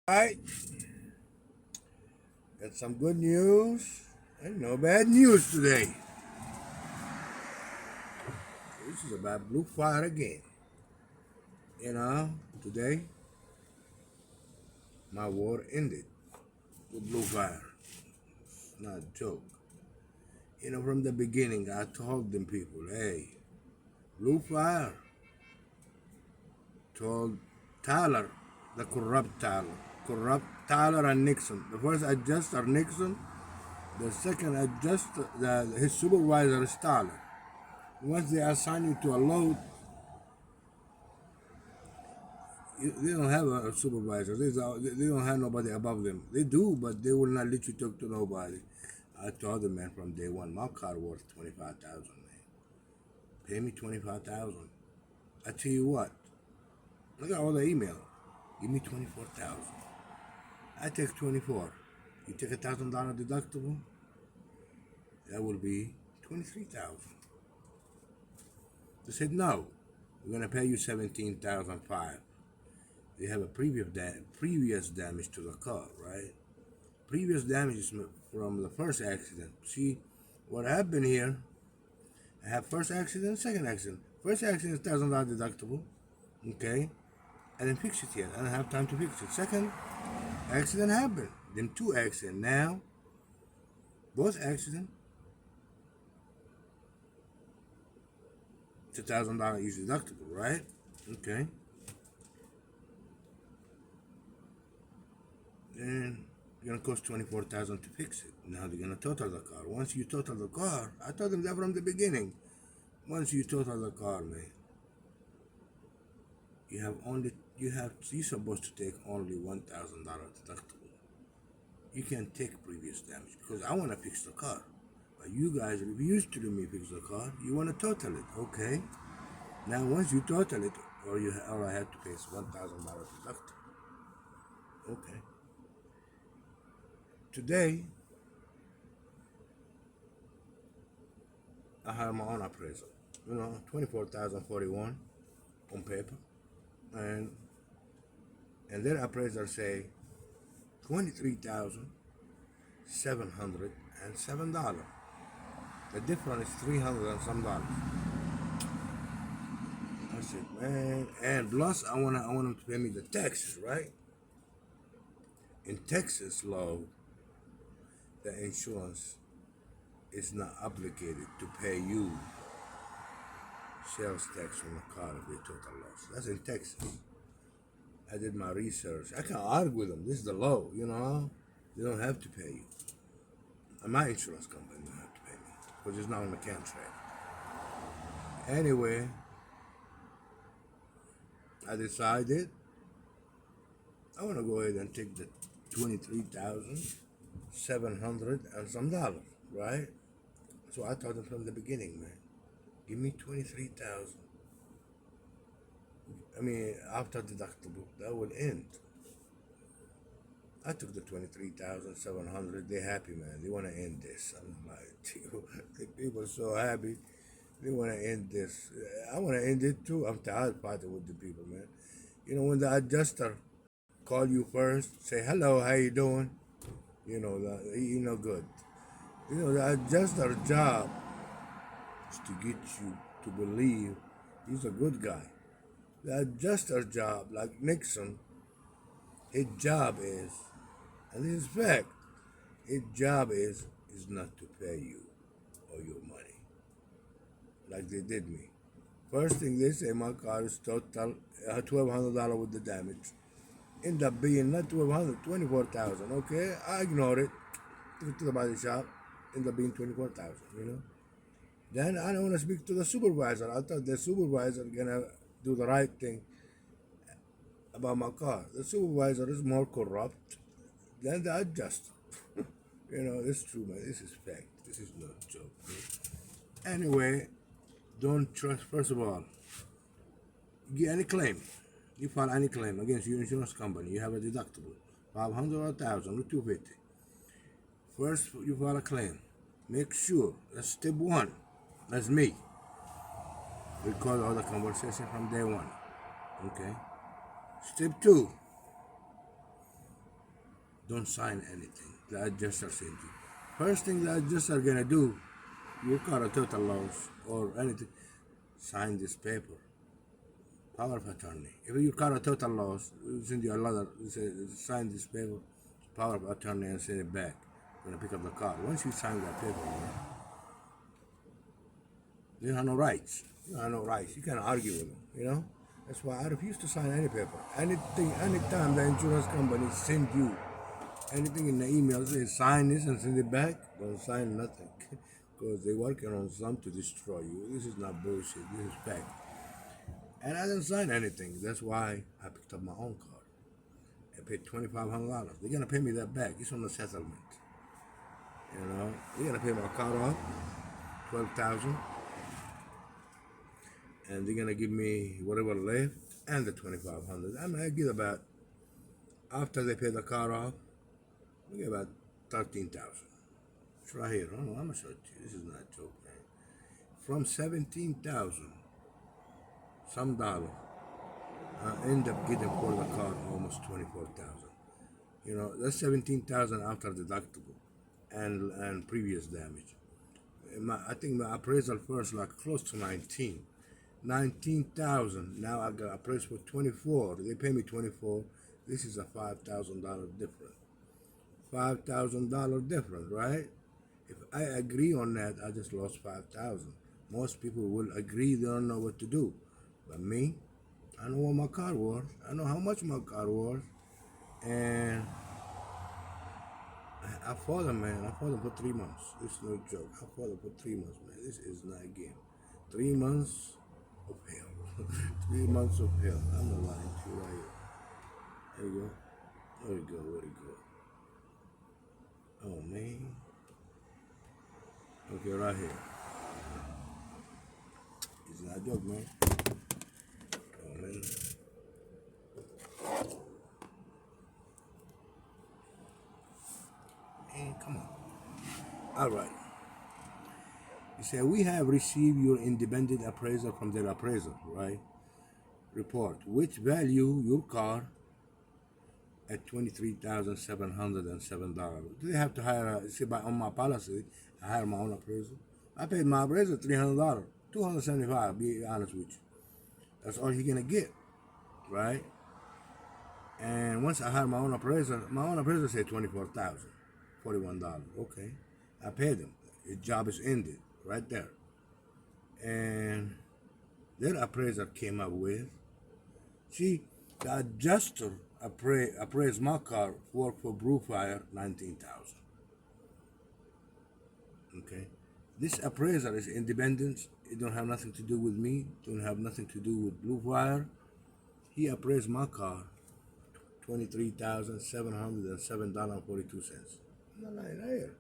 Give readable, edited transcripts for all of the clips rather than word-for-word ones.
Right, got some good news and no bad news today. This is about Blue Fire again. You know, today my war ended with Blue Fire. Not a joke. From the beginning, I told them people, hey, Blue Fire told Tyler, the corrupt Tyler and Nixon. The first adjuster Nixon, the second adjuster, his supervisor is Tyler. Once they assign you to a load, they don't have a supervisor. They don't have nobody above them. They do, but they will not let you talk to nobody. I told the man from day one, my car worth 25,000, man. Pay me 25,000. I tell you what, I got all the email. Give me 24,000. I take 24. You take $1,000 deductible. That will be 23,000. They said no. We're gonna pay you 17,005. They have a previous damage to the car, right? Previous damages from the first accident. See, what happened here, I have first accident, second accident. First accident is $1,000 deductible, okay? I didn't fix it yet. I don't have time to fix it. Second accident happened. Then two accidents. Now, both accidents, it's $1,000 each deductible, right? Okay. Then it's gonna cost 24,000 to fix it. Now they're gonna total the car. Once you total the car, I told them that from the beginning. Once you total the car, man, you're supposed to take only $1,000 deductible. You can't take previous damage because I wanna fix the car. But you guys refuse to let me fix the car. You wanna total it, okay? Now once you total it, all I had to pay is $1,000 deductible. Okay. Today, I have my own appraisal. 24,041 on paper, and their appraiser say $23,707. The difference is $300 and some dollars. I said, man, and plus I want them to pay me the taxes, right? In Texas law, the insurance is not obligated to pay you sales tax on the car if they total loss. That's in Texas. I did my research. I can't argue with them. This is the law, They don't have to pay you. And my insurance company don't have to pay me because it's not on the contract. Anyway, I decided I want to go ahead and take the 23,700 and some dollars, right? So I told them from the beginning, man, give me 23,000. After deductible, that will end. I took the 23,700. They're happy, man. They want to end this. I'm like, the people are so happy. They want to end this. I want to end it too. I'm tired of fighting with the people, man. When the adjuster call you first, say hello, how you doing? He no good. The adjuster job is to get you to believe he's a good guy. The adjuster job, like Nixon, his job is, and this is fact, his job is not to pay you or your money, like they did me. First thing they say, my car is total $1,200 with the damage. End up being not 1,200, 24,000. Okay, I ignore it. Took it to the body shop. End up being 24,000. Then I don't want to speak to the supervisor. I thought the supervisor gonna do the right thing about my car. The supervisor is more corrupt than the adjuster. It's true, man. This is fact. This is not a joke. Anyway, don't trust. First of all, get any claim. You file any claim against your insurance company. You have a deductible, 500 or 1,000 or 250. First, you file a claim. Make sure that's step one. That's me. Record all the conversation from day one. Okay. Step two. don't sign anything. The adjuster sent you. First thing the adjuster gonna do, you got a total loss or anything, sign this paper. Power of attorney. If you got a total loss, send you a letter, sign this paper, power of attorney, and send it back. You're gonna pick up the car. Once you sign that paper, you have no rights. You have no rights. You can't argue with them. That's why I refuse to sign any paper. Anytime the insurance company send you anything in the email, say sign this and send it back, don't sign nothing. Because they're working on something to destroy you. This is not bullshit. This is fact. And I didn't sign anything. That's why I picked up my own car. I paid $2,500. They're gonna pay me that back. It's on the settlement. They're gonna pay my car off, $12,000, and they're gonna give me whatever left and the $2,500. I'm gonna get about, after they pay the car off, I get about $13,000. It's right here. I'm gonna show it to you. This is not a joke, man. From 17,000 some dollar, I end up getting for the car almost 24,000. That's 17,000 after deductible and previous damage. I think my appraisal first like close to 19,000. Now I got appraised for 24. They pay me 24. This is a $5,000 difference. $5,000 difference, right? If I agree on that, I just lost 5,000. Most people will agree they don't know what to do. But me, I know what my car was. I know how much my car was. And I fought them, man. I fought them for 3 months. This is no joke. I fought them for 3 months, man. This is not a game. 3 months of hell. 3 months of hell. I'm not lying to you right here. There you go. Where'd it go? Where'd it go? Oh, man. Okay, right here. It's not a joke, man. Oh, man. Man, come on. All right. He said, we have received your independent appraisal from their appraiser, right? Report, which value your car at $23,707. Do they have to hire, on my policy, I hire my own appraiser. I paid my appraiser $300, $275, be honest with you. That's all he's gonna get, right? And once I hired my own appraiser said $24,000, $41. Okay, I paid him. His job is ended right there. And their appraiser came up with, see, the adjuster appraised my car, worked for Bluefire, $19,000. Okay, this appraiser is independent. It don't have nothing to do with me. Don't have nothing to do with Bluefire. He appraised my car, $23,707.42. I'm not lying here.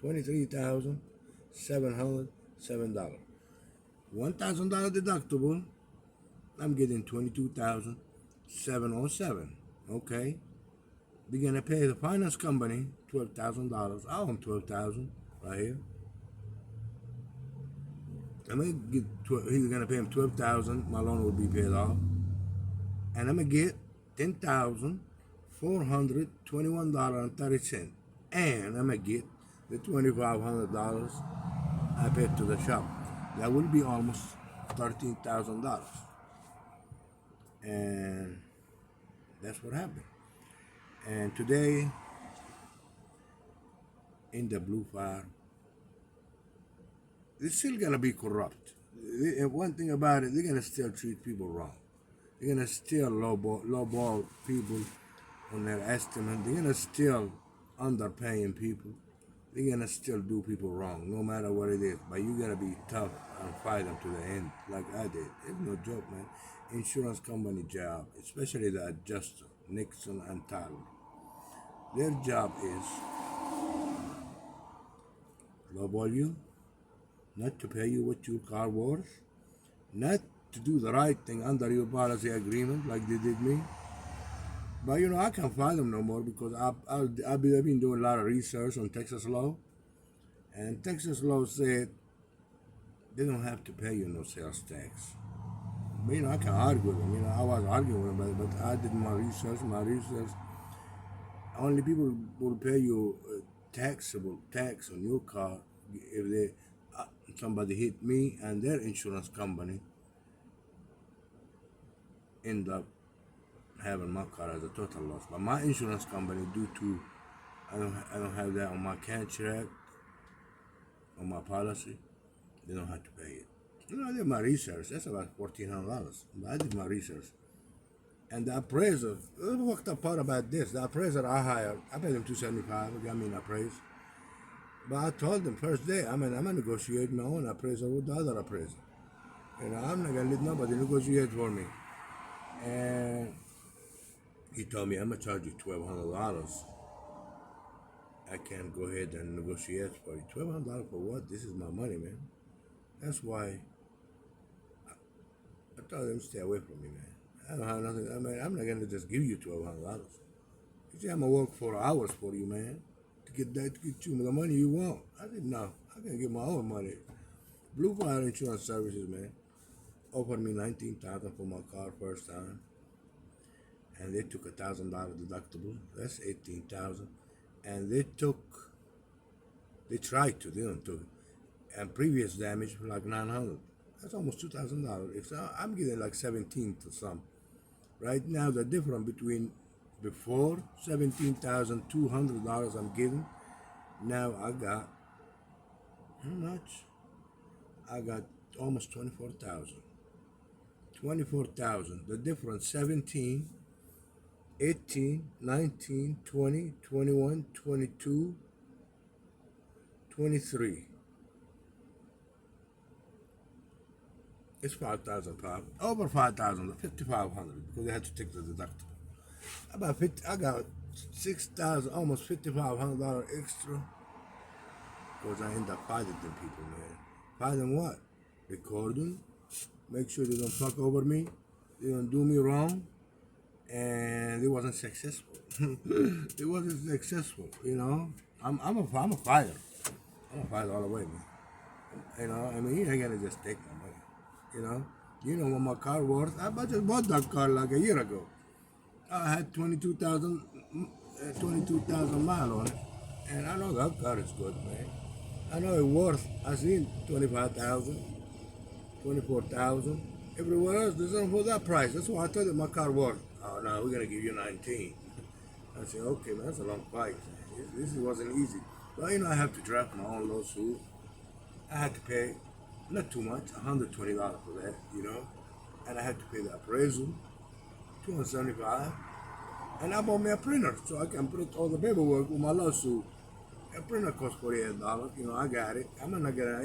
$23,707. $1,000 deductible. I'm getting $22,707. Okay. We're gonna pay the finance company $12,000. I own $12,000 right here. I'm gonna get. He's gonna pay him $12,000. My loan will be paid off, and I'm gonna get $10,421.30, and I'm gonna get the $2,500 I paid to the shop. That will be almost $13,000, and that's what happened. And today, in the Bluefire, it's still gonna be corrupt. And one thing about it, they're gonna still treat people wrong. They're gonna still lowball people on their estimate. They're gonna still underpaying people. They're gonna still do people wrong, no matter what it is. But you gotta be tough and fight them to the end, like I did. It's no joke, man. Insurance company job, especially the adjuster, Nixon and Tyler. Their job is lowball you, not to pay you what your car worth, not to do the right thing under your policy agreement like they did me. But I can't find them no more because I've been doing a lot of research on Texas law, and Texas law said they don't have to pay you no sales tax. But I can argue with them. I was arguing with them, but I did my research. Only people will pay you taxable tax on your car if they somebody hit me and their insurance company end up having my car as a total loss. But my insurance company, due to I don't have that on my contract on my policy, they don't have to pay it. I did my research. That's about $1,400. But I did my research. And the appraiser, the fucked up part about this, the appraiser I hired, I paid him $275. He got me an appraise. But I told them first day, I'm gonna negotiate my own appraiser with the other appraiser. I'm not gonna let nobody negotiate for me. And he told me, I'm gonna charge you $1,200. I can't go ahead and negotiate for you. $1,200 for what? This is my money, man. That's why I told them stay away from me, man. I don't have nothing. I'm not gonna just give you $1,200. You see, I'm gonna work 4 hours for you, man, to get you the money you want. I said no. I can get my own money. Blue Fire Insurance Services, man, offered me $19,000 for my car first time, and they took $1,000 deductible. That's $18,000, and they tried to, they don't took it, and previous damage for like $900. That's almost $2,000. If I'm getting like 17 to some. Right now, the difference between before $17,200 I'm getting, now I got how much? I got almost 24,000. 24,000. The difference 17, 18, 19, 20, 21, 22, 23. It's 5,000 pounds. Over 5,000, 5,500 because they had to take the deductible. About 50, I got 6,000, almost $5,500 extra because I end up fighting them people, man. Fighting what? Recording. Make sure they don't fuck over me. They don't do me wrong. And it wasn't successful. It wasn't successful, I'm a fighter. I'm a fighter all the way, man. You ain't gonna just take my money. What my car worth. I just bought that car like a year ago. I had 22,000 miles on it, and I know that car is good, man. I know it worth. I seen 25,000, 24,000. Everywhere else, there's nothing for that price. That's why I told you my car worth. Oh no, we're gonna give you 19. I said, okay, man, that's a long fight. This wasn't easy. But I have to draft my own lawsuit. I had to pay. Not too much, $120 for that, and I had to pay the appraisal, $275, and I bought me a printer so I can print all the paperwork with my lawsuit. A printer costs $48, I got it. I'm not gonna, I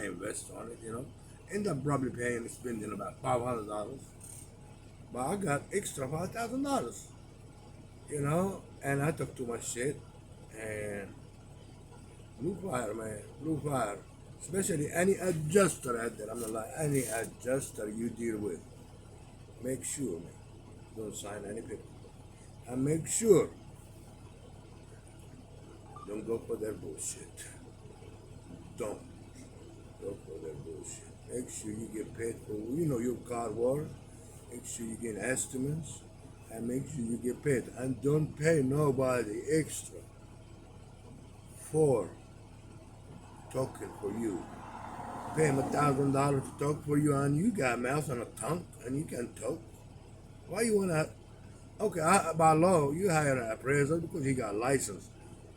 invest on it, End up probably spending about $500, but I got extra $5,000, and I took too much shit, and Blue Fire, man, Blue Fire. Especially any adjuster out there, I'm not lying, any adjuster you deal with, make sure, man, don't sign any paper. And make sure, don't go for their bullshit. Don't go for their bullshit. Make sure you get paid for, your car worth. Make sure you get estimates, and make sure you get paid. And don't pay nobody extra for talking for you. Pay him $1,000 to talk for you, and you got a mouth and a tongue, and you can talk. Why you wanna? Okay, by law, you hire an appraiser because he got license.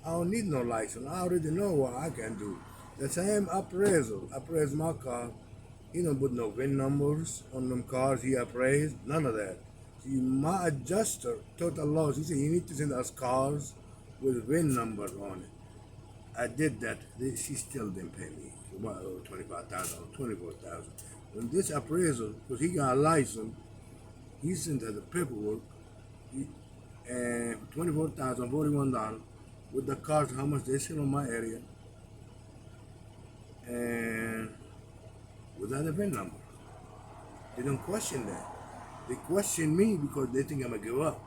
I don't need no license. I already know what I can do. The same appraiser appraised my car. He don't put no VIN numbers on them cars he appraised. None of that. See, my adjuster, total loss, he said you need to send us cars with VIN numbers on it. I did that. She still didn't pay me. $25,000, $24,000. When this appraiser, because he got a license, he sent her the paperwork, and $24,000, $41 with the cars, how much they sell on my area, and without a VIN number. They don't question that. They question me because they think I'm gonna give up.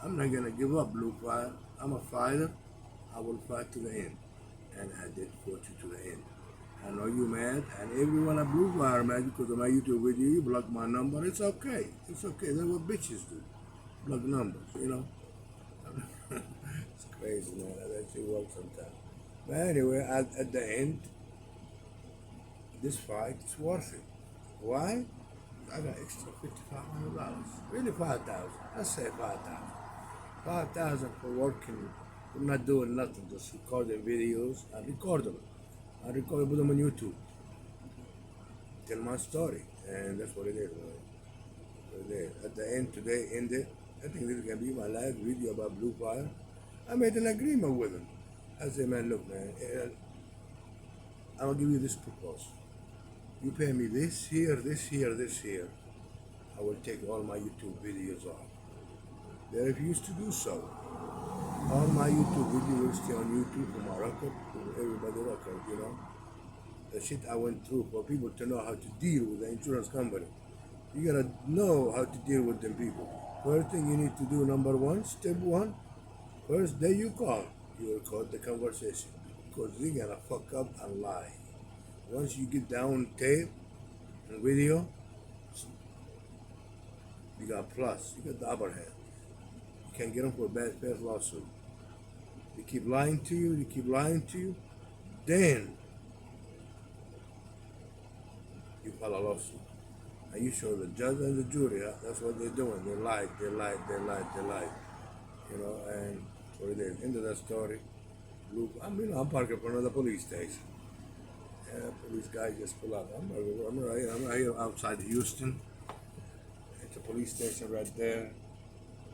I'm not gonna give up, Blue Fire. I'm a fighter. I will fight to the end. And I did fought you to the end. I know you mad, and everyone at Blue Fire mad because of my YouTube video. You block my number. It's okay. It's okay. That's what bitches do. Block numbers, It's crazy, man. That shit works sometimes. But anyway, at the end, this fight is worth it. Why? I got extra $5,500. Really 5,000. Let's say 5,000. 5,000 for working, for not doing nothing, just recording videos. I record them. I record, put them on YouTube. Tell my story, and that's what it is. Man. So there. At the end today, ended. I think this is gonna be my last video about Blue Fire. I made an agreement with him. I said, man, look, man, I'm gonna give you this proposal. You pay me this here, this here, this here. I will take all my YouTube videos off. They refused to do so. All my YouTube videos will stay on YouTube for my record, for everybody record, you know. The shit I went through for people to know how to deal with the insurance company. You gotta know how to deal with them people. First thing you need to do, number one, step one, first day you call, you record the conversation. Because they're gonna fuck up and lie. Once you get down tape and video, you got plus, you got the upper hand. You can't get them for a bad faith lawsuit. They keep lying to you, they keep lying to you, then you file a lawsuit. And you show the judge and the jury, that's what they're doing. They lied, they lied, they lied, they lied. You know, and what it is. End of that story. I'm parking for another police station. And police guy just pull up. I'm right here outside Houston. It's a police station right there.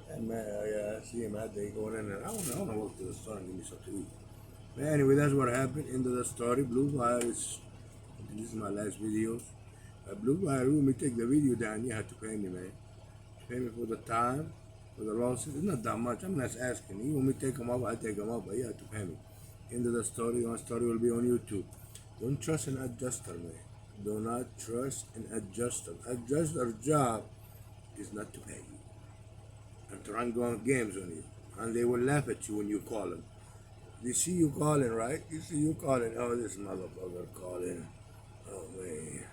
And man, I see him out there going in there. I wanna walk to the store and give me something to eat. But anyway, that's what happened. End of the story. Blue Wire is, this is my last videos. Blue Wire, when we take the video down, you have to pay me, man. Pay me for the time, for the losses. It's not that much. I'm not asking. You want me to take them up, I take them up, but you have to pay me. End of the story. My story will be on YouTube. Don't trust an adjuster, man. Do not trust an adjuster. Adjuster's job is not to pay you and to run games on you. And they will laugh at you when you call them. They see you calling, right? You see you calling. Oh, this motherfucker calling. Oh, man.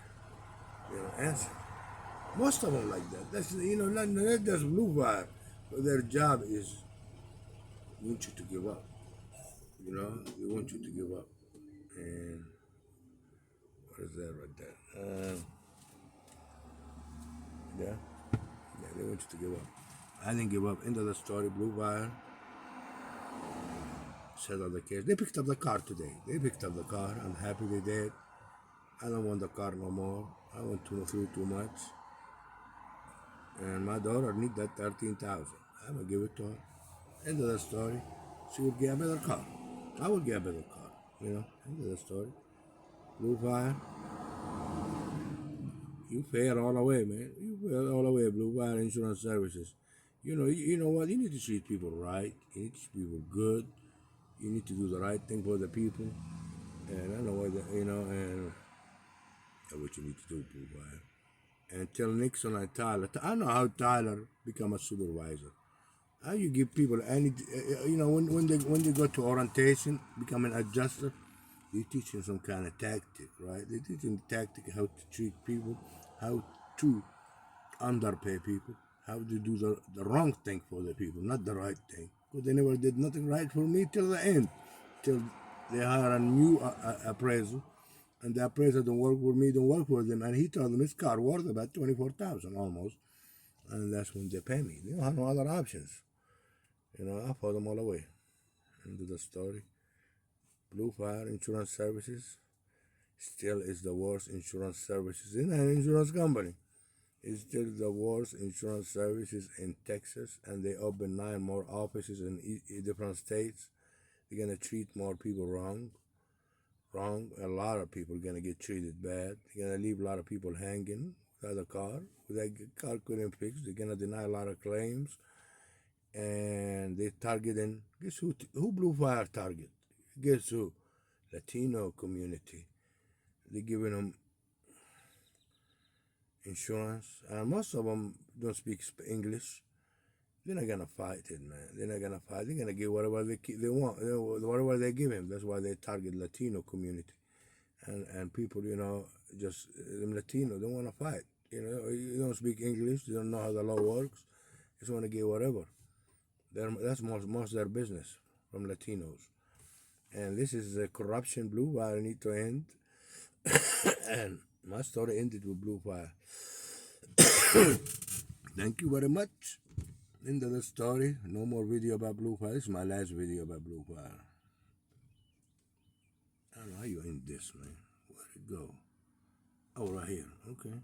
You know, answer. Most of them like that. That's, you know, not just Blue Wire, but their job is want you to give up. You know, they want you to give up. And what is that right there? Yeah, yeah, they want you to give up. I didn't give up. End of the story. Blue Wire settled the case. They picked up the car today. They picked up the car. I'm happy they did. I don't want the car no more. I went through too much. And my daughter need that 13,000. I'm gonna give it to her. End of the story. She would get a better car. I would get a better car. You know, end of the story. Blue Fire. You fair all the way, man. You fair all the way, Blue Fire Insurance Services. You know what? You need to treat people right. You need to treat people good. You need to do the right thing for the people. And I know what, and that's what you need to do, Blue Fire. And tell Nixon and Tyler. I know how Tyler become a supervisor. How you give people any, when they go to orientation, become an adjuster, they teach them some kind of tactic, right? They teach them tactic, how to treat people, how to underpay people, how to do the wrong thing for the people, not the right thing. Because they never did nothing right for me till the end, till they hire a new appraisal, and the appraiser don't work for me, don't work for them, and he told them his car worth about 24,000 almost, and that's when they pay me. They don't have no other options. I follow them all the way. Into the story. Blue Fire Insurance Services still is the worst insurance services in an insurance company. It's still the worst insurance services in Texas, and they open 9 more offices in different states. They're gonna treat more people wrong. A lot of people are gonna get treated bad. They're gonna leave a lot of people hanging without a car. Without a car couldn't fix. They're gonna deny a lot of claims. And they targeting, guess who Blue Fire target? Guess who? Latino community. They giving them insurance, and most of them don't speak English. They're not gonna fight it, man. They're not gonna fight. They're gonna give whatever they want, whatever they give him. That's why they target Latino community, and people, just them Latino don't want to fight. You don't speak English. They don't know how the law works. Just want to get whatever. That's most of their business from Latinos. And this is the corruption. Blue fire need to end. And my story ended with blue fire. Thank you very much. End of the story. No more video about blue fire. This is my last video about blue fire. I don't know how you end this, man. Where'd it go? Oh, right here. Okay.